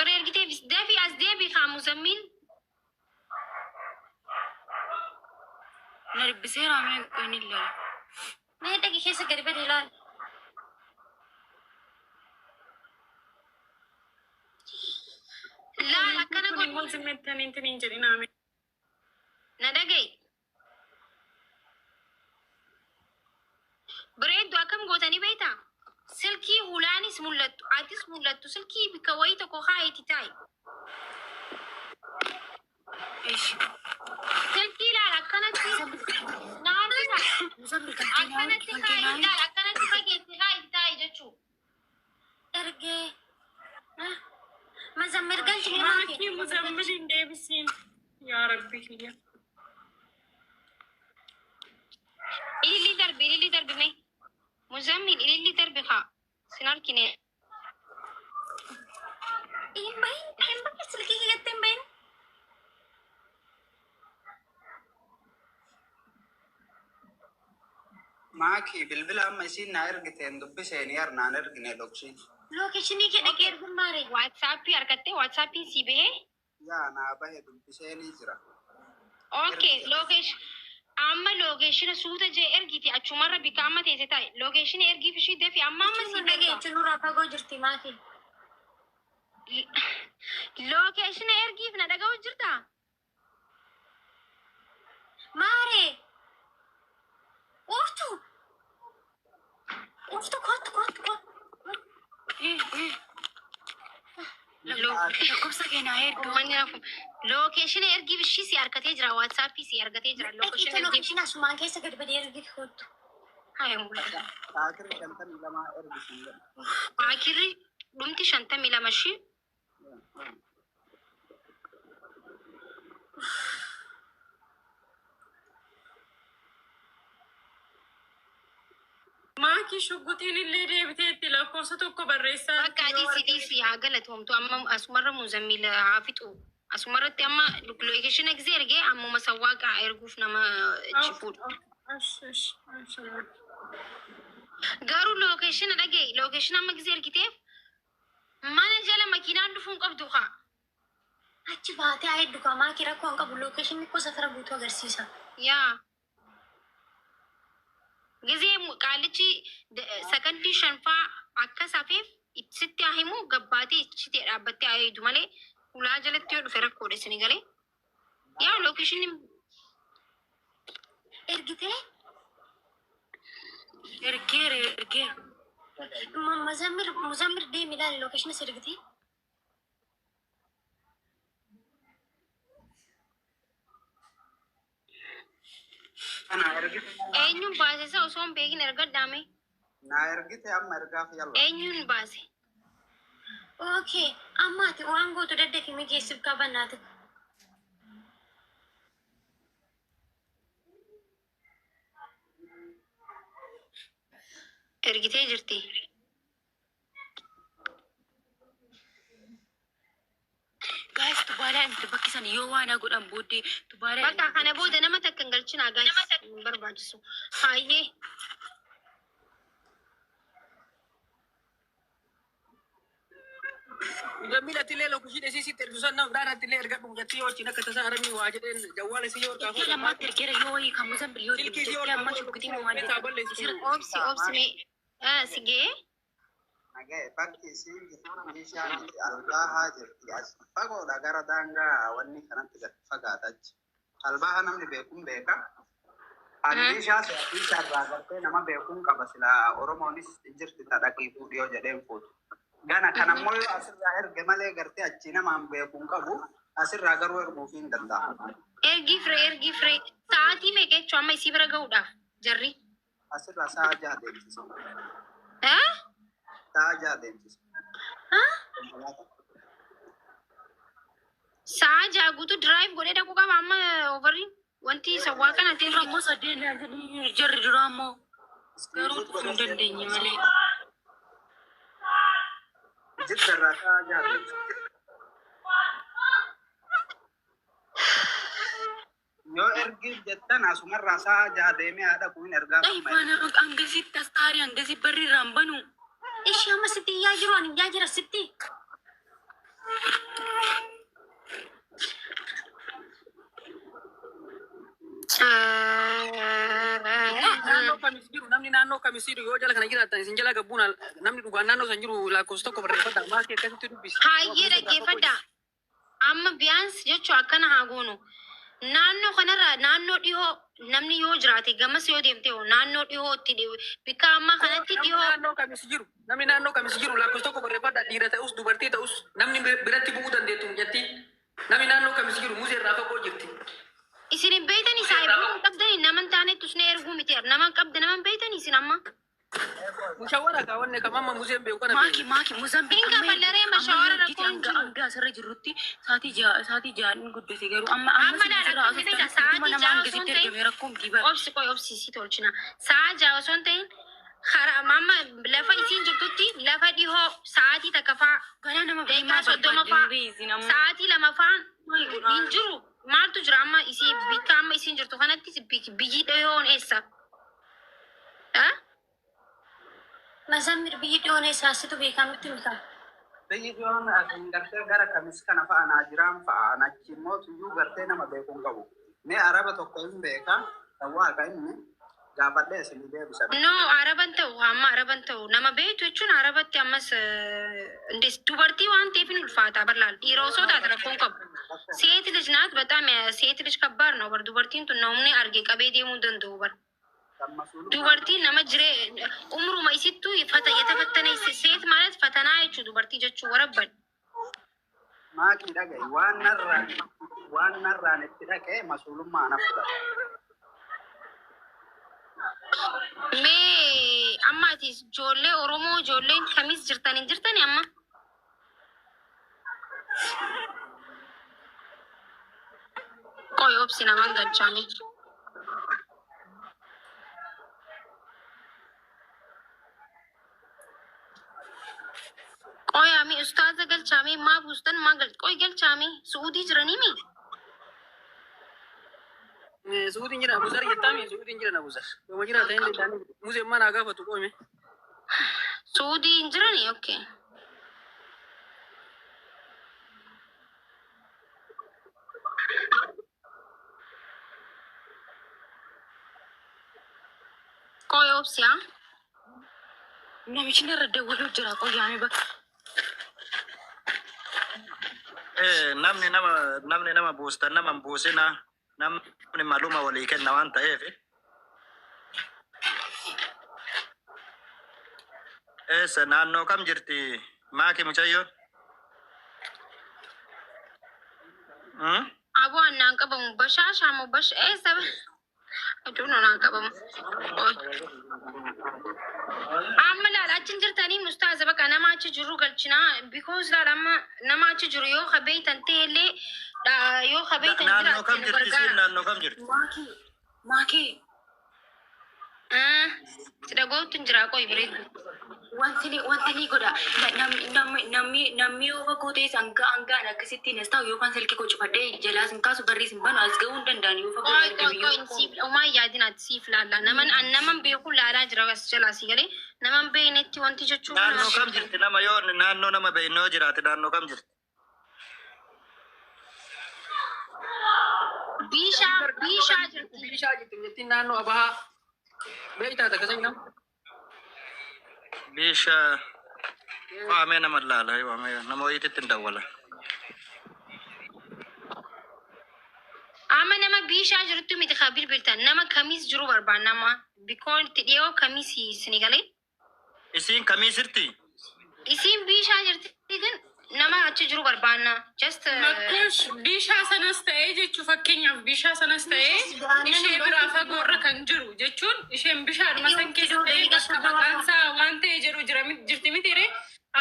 قرير قتي دافي أزدي بخام مزمل نلبسها رامي كوني لا ما يدقي كيسة قريبة هلال لا لا كنا كوني مول زمت تاني تاني جري نامي ندقي بريد وكم قوتني بيتا سلكي هولاني سمولتو عادي سمولتو سلكي بكويتو كوخايتي تاي ايش سلكي لا لا كانت نعم لا مزمل كانت كنتي لا لا كانت فاجئتي هاي تاي جتشو ارجع مزمر قلت لي ما في مزمل ديبسين يا ربي هي إلي دربي مي مزمل إلي دربي خا سنار كني إيه باين بس لكي جتين باين معاكي بالبلا أما يصير نارجتين دبسين يارنا نرجع لوكشين لوكيشني كده كير بماري واتسابي أركتة واتسابي سيبه يا أنا أبغى دبسين يجرا أوكي أما لوكيشن سودا جاي إرجيتي أشومر بكامة تيجي لوكيشن إرجي في شيء ده في أما ما سيبه تنو رافا جو جرتي ماكي لوكيشن إرجي في ندا جو جرتا ماري أوفتو كوت ايه كوسا كينا هيك ماني نفهم لوكيشن إرجي في شيء سياركتي جرا واتسابي سياركتي جرا لوكيشن أسمان كيسا قد بدي أرجي خود هاي مولا آخر شنطة لما أرجع آخر دمتي شنطة ملا ماشي ماكي شو قلتين اللي ريبتي تلاقوسة توكو بريسا بقى دي عقلتهم تو أما أسمر مزمل عافتو أسمر تي أما لوكيشن إكزير جي أما مسواق عيرقوف نما تشيفود أش قارو لوكيشن أجي لوكيشن أما إكزير كتير ما نجلا ماكينة نفون قبضوها أتش باتي عيد دكا ما كيرا كون قبل لوكيشن ميكو سفر بوتو غرسيسا يا جزي قالتي سكندي شنفا عكسا فيف ستي أهمو قباتي ستي رابطي عيدو مالي ولا جلت يو فرق كود سنغالي يا لوكيشن إرجتي إرجي مزمر دي ميلان لوكيشن سيرجتي أنا أرجع أينو باسي سو سوم بيجي نرجع دامي نارجتي أما أرجع في يلا أينو باسي أوكي أما تي وانغو تدد في ميجي سبكا بنات إرجتي جرتي guys تبالا انت بكيسان يوانا قد أمبودي تبالا بقى أنا بود أنا ما تكنجلتشنا guys برباجسو هاي جميلة تلي لو كشيء سيسي ترجسنا ودارا تلي أرجع بمجتي وشينا كتسارني واجدين جوال سيور كافو لما تركير يوي كمزم باليوم تلكي سيور ما شو كتير مواجه أوبسي مي سيجي نجى باكي سين جسمان الله هاجر ياس فقو دعارة دانغا واني كنا تجت فقادج الباها نمني بيكون بيكا أنيشا سيشا راغرتي نما بيكون كبسلا أورومونيس إنجرت تداكي فوديو جدين فود Gana kana moyo asir rahir gemale garte achina mam be kunkabu asir ragar wer mufin danda ergi free saati me ke choma isi bara gauda jarri asir rasa aja dentis ha ta aja dentis ha saa jagu tu drive gode da kuka mama overi wanti sawa kana te ramo sadene jarri dramo garut kundendenya male jidda rasa aja dentis yo ergi jettan asumar rasa aja deme ada kuin erga ay mana angasi tastari angasi barri rambanu ishi ama siti ya jiro ani ya jira siti naannoo kamisiidhu yoo jala kana jiraatan isin jala gabbuun namni dhugaan naannoo san jiru lakkoofsa tokko barreeffadha maakii akkasitti dubbisi. Hayyee dhaggeeffadha. Amma biyaans jechuu akkana haa goonu. Naannoo kanarra naannoo dhihoo namni yoo jiraate gamas yoo deemte hoo naannoo dhihootti bika amma kanatti dhihoo. Naannoo kamis jiru namni naannoo kamis jiru lakkoofsa tokko barreeffadha dhiira ta'us dubartii ta'us namni biratti bu'uu dandeettu jetti namni naannoo kamis jiru musee irraa fagoo jirti. Isin hin beeytanii saayibuu qabdanii naman taanetu isin erguu miti naman qabda naman beeytanii isin amma. Mushawara kawanne kamama museen beeku kana. Maaki Mozambiik Hinga ballaree mashawara rakkoon jiru. Anga asirra jirrutti saatii jaadhin guddate garuu amma obsi tolchina. Sa'a ja'a osoo hin ta'in amma lafa isiin jirtutti lafa dhihoo sa'aatii takka fa'aa daqiiqaa 30 fa'aa sa'aatii 2 fa'aa hin jiru. Maaltu jira amma isii bikka amma isiin jirtu kanatti biyyi dhihoon eessa? Mazamir biyyi dhiyoon eessaasitu beekamutti mita. Biyyi dhiyoon gartee gara kamis kana fa'a naa jiraan fa'a nachi immoo tuyyuu gartee nama beekuu hin qabu. Mee araba tokko hin beeka ta'uu akka inni gaafadhee isin deebisa. No araban ta'u amma araban ta'u nama beektu jechuun arabatti ammas dubartii waan ta'eef hin ulfaata barlaal dhiira osoo taate rakkoon qabu. Seet ልጅ ናት በጣም ሴት ልጅ ከባድ ነው በር dubartiin tun namni arge qabee deemuu danda'u bar. Dubartiin nama jiree umruma isittuu yatafattana seet ማለት ፈተና jechuudha dubartii jechuu warabban. Maakii dhaga'i waan narraan itti dhaqee masuulummaa na fudhata. Mee amma ati ijoollee Oromoo ijoolleen kamis jirtani amma? Qoy obsi naman galchaame. Qoy ami ustaaza galchaame maa buustan maa qoy galchaame Suudii jiranii mi? Suudiin jira Abuzar jettami Suudiin jira Abuzar. Yoo jira ta'in deedani museen mana gaafatu qoyme. Suudiin jiranii okay. Qoy obsi haa? Namichi narra dawwaluu jira qoyyaame bakka. Namni nama buustan nama buusina namni maaluma walii kenna waan ta'eef eessa naannoo kam jirti maaki mucayyoon? Abu annaan qabamu bashaashaa moo eessa aduun annaan qabamu. Amma laala achin jirtanii mustaaza bakka nama achi jiru galchinaa because laala amma nama achi jiru yoo qabeeytan ta'ellee yoo qabeeytan naannoo kam jirti siin naannoo kam jirti? Maaki. Sida gootu jira qoy bireetu. Wanti godha namni yoo fagoo ta'e hangaan akkasittiin as ta'u yookaan silkii cufadhee jalaa sin kaasu barrii sin banu as ga'uu hin danda'an yoo fagoo. Umaa yaadinaati siif laalla naman beeku laalaa jira as jalaa si galee naman beeknetti wanti jechuun. Naannoo kam jirti nama yoo naannoo nama beeknoo jiraate naannoo kam jirti? Bishaa jirti. Bishaa jirti jettiin naannoo abahaa beektaa akkasii nama. Bisha waamee nama laala waamee nama wayiitti dawwala. Amma nama bishaa jirtu miti kaa bilbiltan nama kamis jiru barbaan nama bikoon itti dhiyoo kamis isini galee. Isiin kamis jirti? Isiin bishaa jirti kan nama achi jiru barbaanna. Just Makkush bishaa sanas ta'ee jechuun fakkeenyaaf bishaa sanas ta'ee ishee biraa fagoorra kan jiru jechuun isheen bishaadhuma san keessa ta'ee bakka maqaansaa waan ta'e jedhu jirti mitiire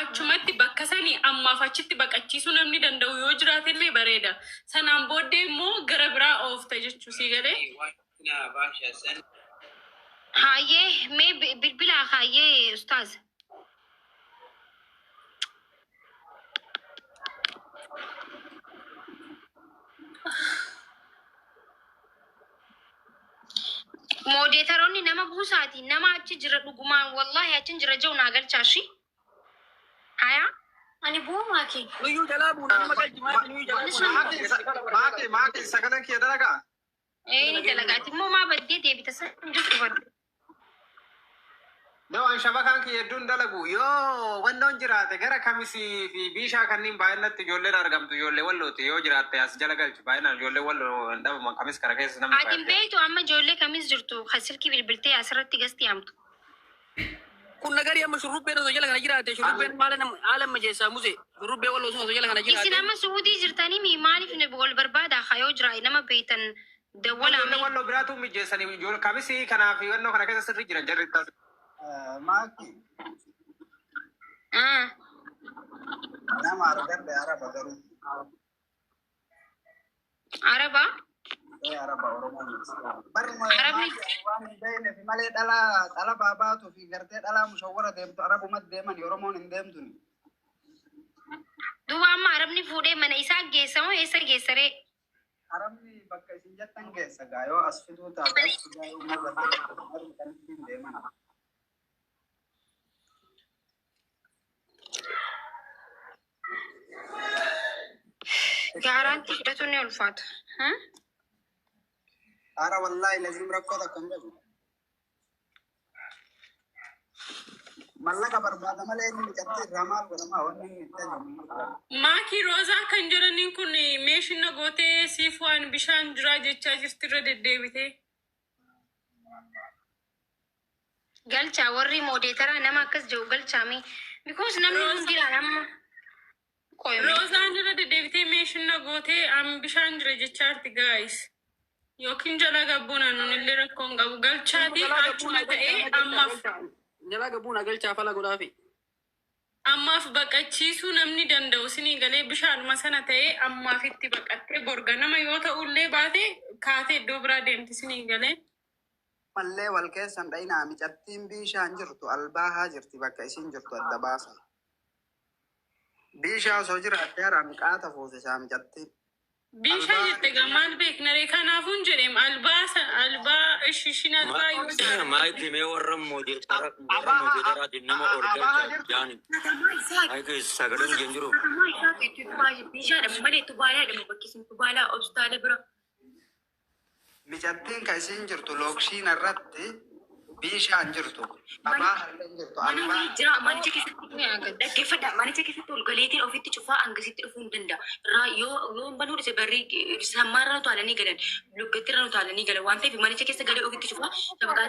achumatti bakka sanii ammaaf achitti baqachiisuu namni danda'u yoo jiraatillee bareeda. Sanaan booddee immoo gara biraa oofta jechuu sii galee. Hayyee mee bilbilaa hayyee ustaaz. Moodeetaroonni nama buusaati nama achi jira dhugumaan wallahi achin jira jau naa galchaashi. Haya. Ani bu'u maaki. Nuyyuu jalaa buuna nama galchi maaki nuyyuu jalaa buuna. Maaki sagaleen kee dalagaa? Ni dalagaati immoo maa baddee deebita san jirtu barre. Loo an shabakaan kiyya hedduun dalagu yoo wannoon jiraate gara kamisii fi biishaa kanneen baay'inatti ijoolleen argamtu ijoollee wallooti yoo jiraatte as jala galchi baay'inaan ijoollee walloo hin dhabaman kamis kana keessa namni Atin beektu amma ijoollee kamis jirtu silkii bilbiltee asirratti gasti hamtu. Kun nagari amma shurrubbeen osoo jala kana jiraate shurrubbeen haala majeessaa muse shurrubbee walloo osoo jala kana jiraate. Isin amma suudii jirtanii maaliif wal barbaada hayoo jira nama beektan dawwalaame. Ijoollee walloo biraatu mijeessanii ijoollee kamisii kanaa fi wannoo kana keessa sirri jiran jarri taas. Maaki. Nama argadde araba garuu. Araba? Araba Oromoo. Barri waan hin beekne fi malee dhala baabaatu fi gartee dhala mushawwara deemtu arabumatti deeman Oromoon hin deemtuni. Duuba amma arabni fuudhee mana isaa geessa moo eessa geessaree? Arabni bakka isin jettan geessa gaayoo as fiduu taate as gaayoo marri kan ittiin deeman. Garanti fudhatu ni ulfaata. Ara wallahi lazim rakkoo takka hin qabu. Mallaqa barbaada malee inni miidhagdee irraa maal godhamaa wanni inni itti ajamu. Maakii roozaa kan jedhaniin kun meeshinna gootee siif waan bishaan jiraa jechaa jirti irra deddeebite. Galchaa warri moodeetaraa nama akkas jiru galchaami. Because namni hundinaan amma. Roozaan irra deddeebitee meeshinna gootee bishaan jira jechaa jirti guys. Yookiin jala gabbuunaan nun illee rakkoon qabu galchaatii achuma ta'ee ammaaf. Jala gabbuuna galchaa fala godhaafi. Ammaaf baqachiisuu namni danda'u sinii galee bishaanuma sana ta'ee ammaaf itti baqattee borga nama yoo ta'ullee baate kaatee iddoo biraa deemti sinii galee. Mallee wal keessan dhayinaa micattiin bishaan jirtu albaahaa jirti bakka isin jirtu adda baasa. Bishaa osoo jiraatte haraan qaata fuusisaa micattiin. Bishaa jette gammaan beeknaree kanaafuun jedheem albaa ishishin albaa yoo ta'u. Maatii mee warra moodeetaraatiin nama orgaa jaani. Maatii sagaleen hin jiru. Bishaadha malee tubaalaadha bakkisin tubaalaa hospitaala bira. Micattiin kan isin jirtu lookshiin irratti bishaan jirtu. Abaa halleen jirtu. Manicha keessatti manicha keessatti ol galeetiin ofitti cufaa hangasitti dhufuu hin danda'a. Yoo banuu dhise barrii sammaarra nu taalanii galan lukkeettirra nu taalanii galan waan ta'eef manicha keessa galee ofitti cufaa shabaqaa.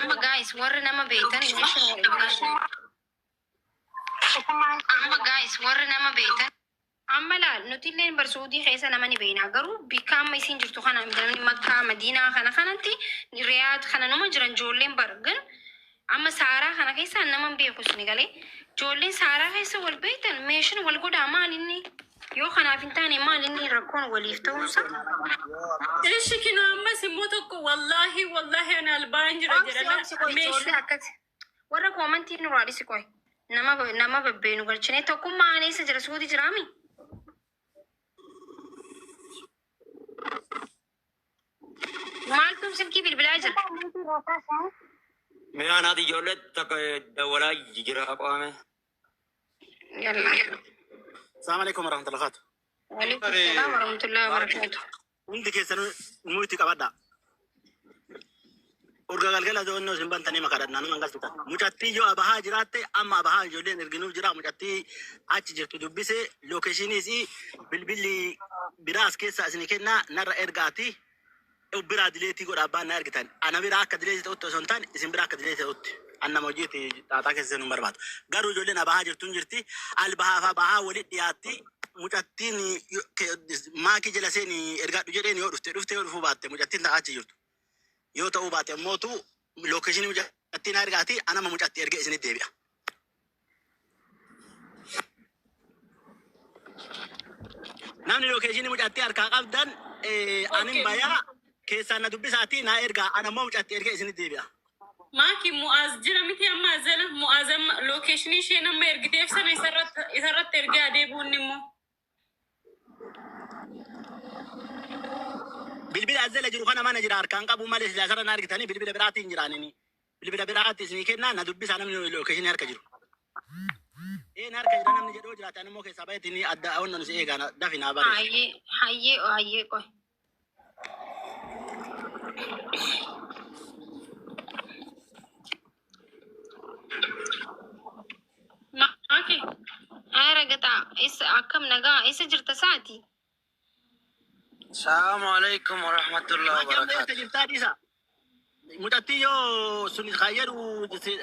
Amma guys warri nama beektan amma laal nuti illee barsuudii keessa nama ni beekna garuu bikka amma isin jirtu kana namni makkaa madiinaa kanatti riyaad kana nama jiran ijoolleen bargan amma saaraa kana keessa nama beeku isin galee ijoolleen saaraa keessa wal beektan meeshaan wal godhaa maal inni yoo kanaaf hin taane maal inni rakkoon waliif ta'uusa. Ishi kinoo ammas immoo tokko wallaahi ani albaan jira jedhana meeshaa akkati warra koomantii nu raadhisi qoy nama babbeenu galchine tokkummaa aneessa jira suuti jiraami. Maaltu silkii bilbilaa jira? Mee anaati ijoollee takka dawwalaa jira qaame. Yalla. السلام عليكم ورحمة الله وبركاته. وعليكم السلام ورحمة الله وبركاته. عندي كيسان مويتي كبدا. Urga galgala zoonno simbantanii makadhanna nama ngaltuta. Mucattii yoo abahaa jiraatte amma abahaa ijoolleen erginuuf jira mucattii achi jirtu dubbise lookeshiniis bilbilli biraas keessa isin kenna narra ergaati. Biraa dileetii godha abbaan na ergitan. Ana biraa akka dileetii ta'utti osoo hin taane isin biraa akka dileetii ta'utti. Annama hojiiti xaaxaa keessa nu barbaadu. Garuu ijoolleen abahaa jirtuun jirti. Albahaa fi abahaa walitti dhiyaatti. Mucattiin maakii jala seeni ergaadhu jedheen yoo dhufte yoo dhufuu baatte mucattiin ta'aa achi jirtu. Yoo ta'uu baate ammootu lookeshinii mucattiin ergaati anama mucatti ergee isinitti deebi'a. Namni lookeshinii mucattii harkaa qabdan anin bayaa keessaan na dubbisaati na ergaa anammoo mucatti ergee isinitti deebi'a. Maaki mu'aaz jira miti amma azala mu'aaz amma lookeshinii ishee nama ergiteef sana isarratti ergee adeebuun immoo. Bilbila azala jiru kana mana jira harkaan qabu malee silaa sarara na argitanii bilbila biraatiin jiraanini. Bilbila biraatti isinii kennaa na dubbisaa namni lookeshinii harka jiru. Na harka jira namni jedhoo jiraate anammoo keessaa baay'eetiin adda onnan si eegaa dafi naa bare. Hayyee qoy. akkam nagaa isa jirta saati. Assalamu alaikum warahmatullahi wabarakatuh. Jirtaadhisa. Mucattii yoo sun kaayyadu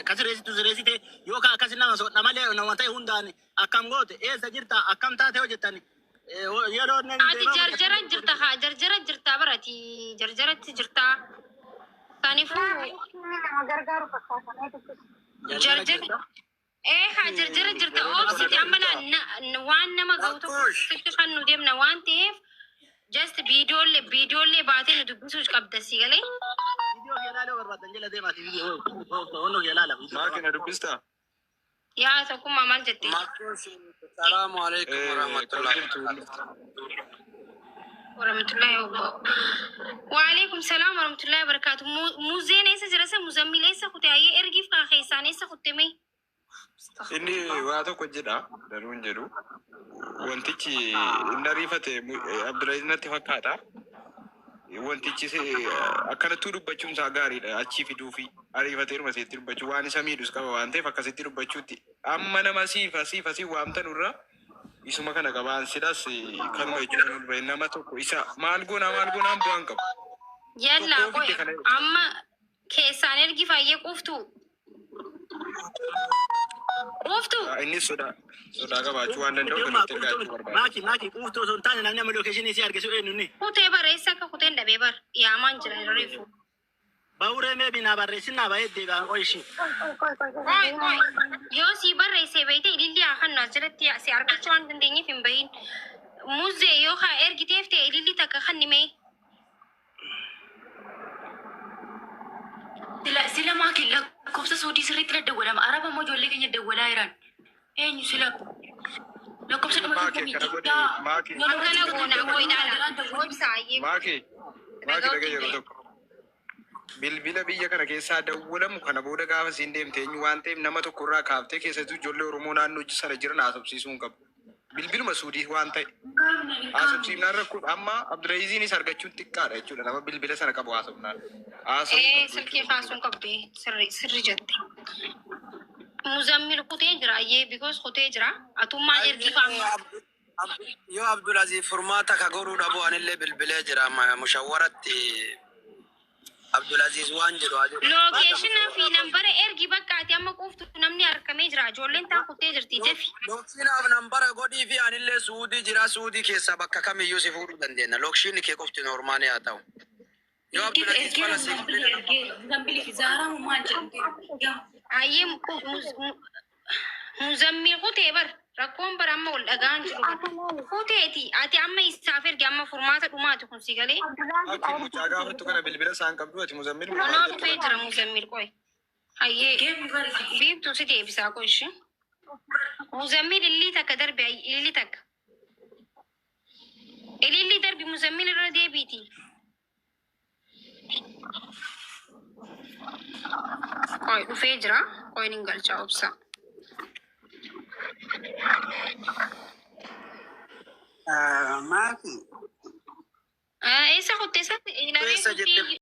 kasirreessitu sirreessite yoo ka akkas nama soodha malee nama ta'e hundaan akkam goote eessa jirta akkam taate yoo jettan yeroo Ati jarjara jirta haa jarjara jirta barati jarjaratti jirta. Kanaafuu jarjara haa jarjara jirta oobsiti amma waan nama ga'u tokko sitti kan nu deemna waan ta'eef just viidiyoolee baatee nu dubbisuu qabda si galee. Maakina dubbista. Yaa tokkummaa maal jettee? Assalamu alaikum warahmatullahi Waalaikum salaam warahmatullahi wabarakatuh. Muuzeen eessa jira isa muzammil eessa kute ayyee ergiif kaa keessaan eessa kutte mee? Inni waa tokko jedha daruun jedhu wantichi inni ariifate Abdulaziz natti fakkaata. Wantichi akkanattuu dubbachuun isaa gaariidha achii fiduu fi ariifateeruma seetti dubbachuu waan isa miidhus qaba waan ta'eef akkasitti dubbachuutti amma nama siif waamtan irra isuma kana qabaan sidas kanuma jechuun nama tokko isa maal goonaan bu'aan qabu. Yallaa qoy amma keessaan ergi faayyee quuftu. Inni sodaa qabaachuu waan danda'u kanatti ergaa barbaada. Maaki quuftuu osoo hin taane namni amma lookeeshinii si argisu eenyunni. Kutee barreessa akka kuteen dhabee bar yaamaan jira reefu. Bauree mee binaa barreessinaa baay'ee deebi'an qo'ishi. Yoo si barreessee beekte ilillii haa kan asirratti si argachuu waan dandeenyeef hin bahin. Muuzee yoo haa ergiteef ta'e ilillii takka kan nimee. Sila maakin lakkoofsa soodii sirriitti daddawwalama. Araba immoo ijoollee keenya daddawwalaa jiran. Eenyu sila lakkoofsa dhuma Maaki dhagee yeroo tokko. Bilbila biyya kana keessaa dawwalamu kana booda gaafa siin deemte eenyu waan ta'eef nama tokko irraa kaaftee keessattuu ijoollee Oromoo naannoo sana jiran haasofsiisuu hin qabu. Bilbiluma suudii waan ta'e haasofsiifnaan rakkoodha. Amma Abdulaziziinis argachuun xiqqaadha jechuudha nama bilbila sana qabu haasofnaan. Silkii kaasuun qabdee sirri jette. Muzammil kutee jira ayyee because kutee jira atummaa ergi faamu. Yoo Abdulaziz furmaata ka goruu dhabu anillee bilbilee jira mushawaratti Abdulaziz waan jedhu Lookeeshinaa fi nambara ergi bakka ati amma quuftu namni argamee jira ijoolleen taa kutee jirti jefi. Looksinaaf nambara godhii fi anillee suudii jira suudii keessa bakka kamiyyuu si fuudhuu dandeenya. Lookshinni kee qofti normaanii haa ta'u. Yoo Abdulaziz mala si ayyee muzammil kutee bar rakkoon bara amma ol dhagaan jiru. Kuteeti ati amma isaaf ergi amma furmaata dhumaati kun si galee. Akka mucaa gaafattu kana bilbila isaan qabdu ati muzammil. Anoo dhufee jira muzammil qoy. Ayyee biiftuu si deebisaa qoy ishee. Muzammil illii takka darbe illii takka. Illii darbi muzammil irra deebiiti. Qoy dhufee jira qoy nin galchaa obsa. Maaki. Eessa kutte eessa ilaalee